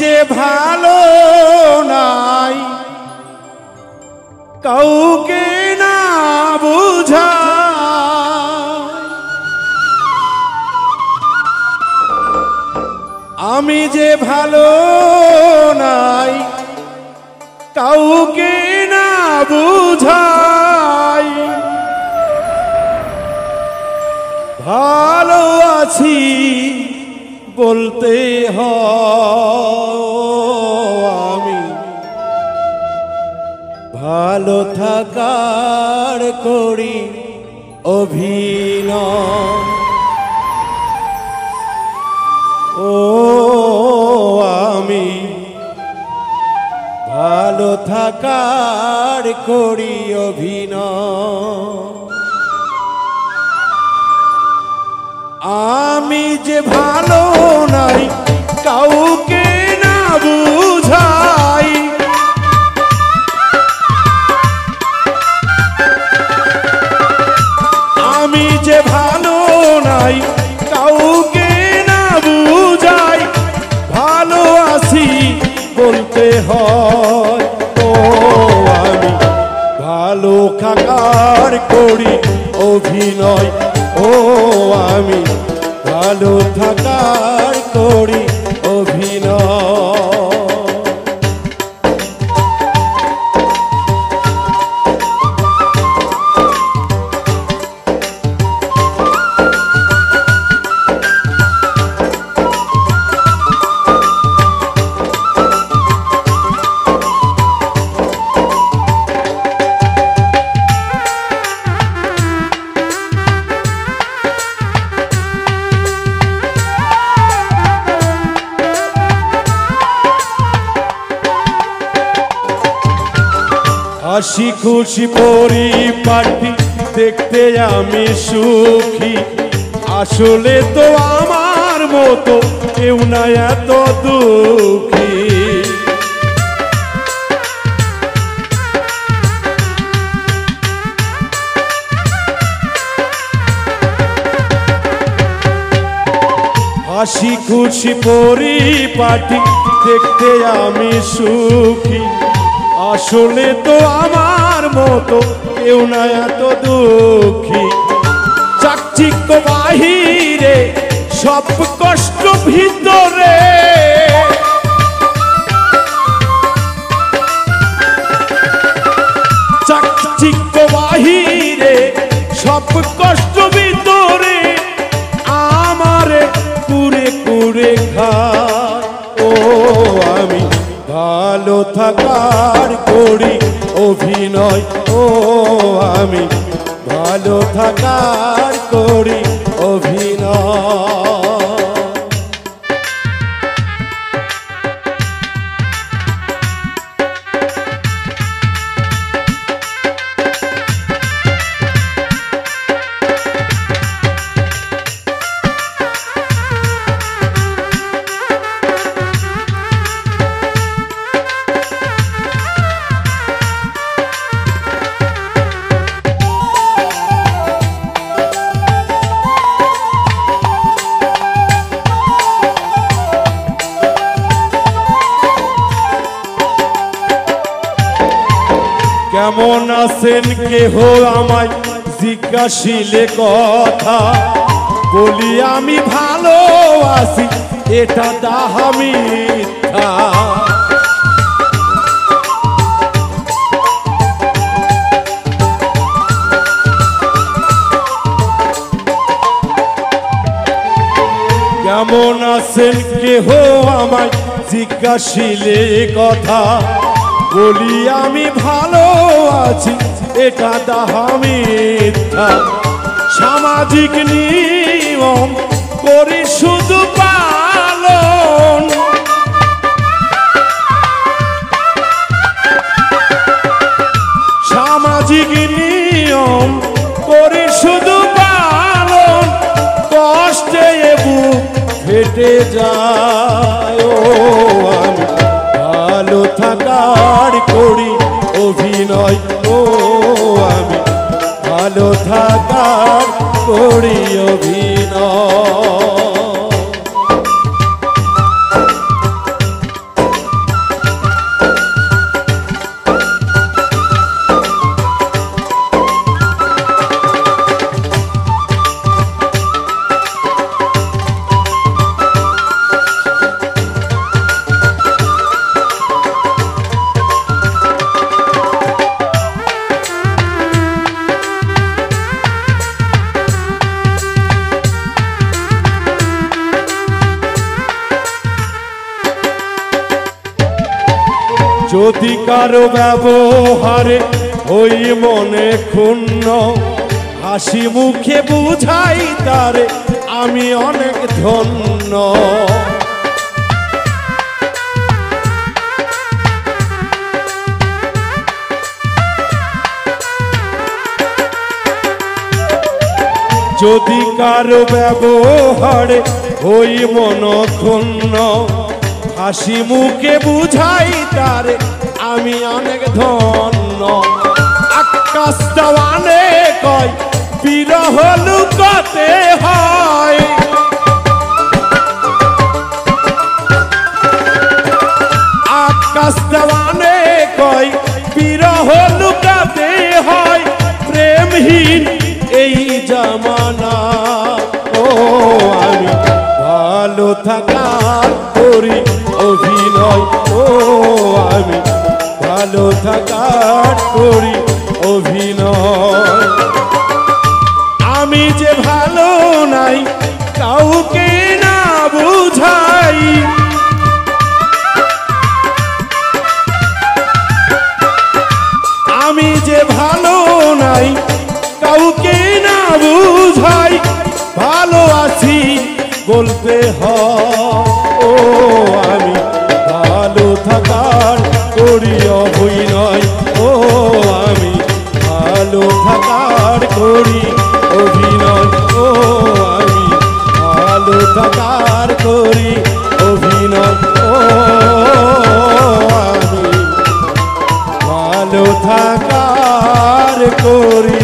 যে ভালো নাই কাউকে না বুঝা, আমি যে ভালো নাই কাউকে না বুঝাই, ভালো আছি বলতে আমি, ভালো থাকার করি অভিনয়। ও আমি ভালো থাকার করি অভিনয়। আমি যে ভালো নাই কাউকে না বুঝাই, আমি যে ভালো নাই কাউকে না বুঝাই, ভালো আছি বলতে হয়। ও আমি ভালো থাকার করি অভিনয়। ও আমি ভালো থাকার করি অভিনয়। হাসি খুশি পরিপাটি দেখতে আমি সুখী, আসলে তো আমার মতো কেউ না এত দুঃখী। হাসি খুশি পরিপাটি দেখতে আমি সুখী, আসলে তো আমার মতো কেউ না এত দুঃখী। চাকচিক্য বাহিরে সব কষ্ট ভিতরে, চাকচিক্য বাহিরে সব কষ্ট ভিতরে, আমারে কুরে কুরে খায়। ও আমি ভালো থাকার করি অভিনয়। ও আমি ভালো থাকার করি অভিনয়। কেমন আছেন কেহ আমায় জিজ্ঞাসিলে কথা, বলি আমি ভালো আছি এটা ডাহা মিথ্যা। কেমন আছেন কেহ আমায় জিজ্ঞাসিলে কথা, বলি আমি ভালো আছি এটা ডাহা মিথ্যা। সামাজিক নিয়ম করি শুধু পালন, সামাজিক নিয়ম করি শুধু পালন, কষ্টে বুক ফেটে যায়। ও আমি ভালো থাকার করি অভিনয়। ও আমি ভালো থাকার করি অভিনয়। যদি কারো ব্যবহারে ওই মনে ক্ষুণ্ণ, হাসি মুখে বুঝাই তারে আমি অনেক ধন্য। যদি কারো ব্যবহারে ওই মন ক্ষুণ্ণ, হাসি মুখে বুঝাই তারে আমি অনেক ধন্য। আকাশ দেওয়ানে কয় বিরহ লুকাতে হয়, আকাশ দেওয়ানে কয় বিরহ লুকাতে হয়। প্রেমহীন এই জামানা, ও আমি ভালো থাকার করি অভিনয়, ও আমি ভালো থাকার করি অভিনয়। আমি যে ভালো নাই কাউকে না বুঝাই, আমি যে ভালো নাই কাউকে না বুঝাই। ভালো আছি বলতে হয়, ও আমি ভালো থাকার করি অভিনয়, ও আমি ভালো থাকার করি অভিনয়, ও আমি ভালো থাকার করি অভিনয়, ও আমি ভালো থাকার করি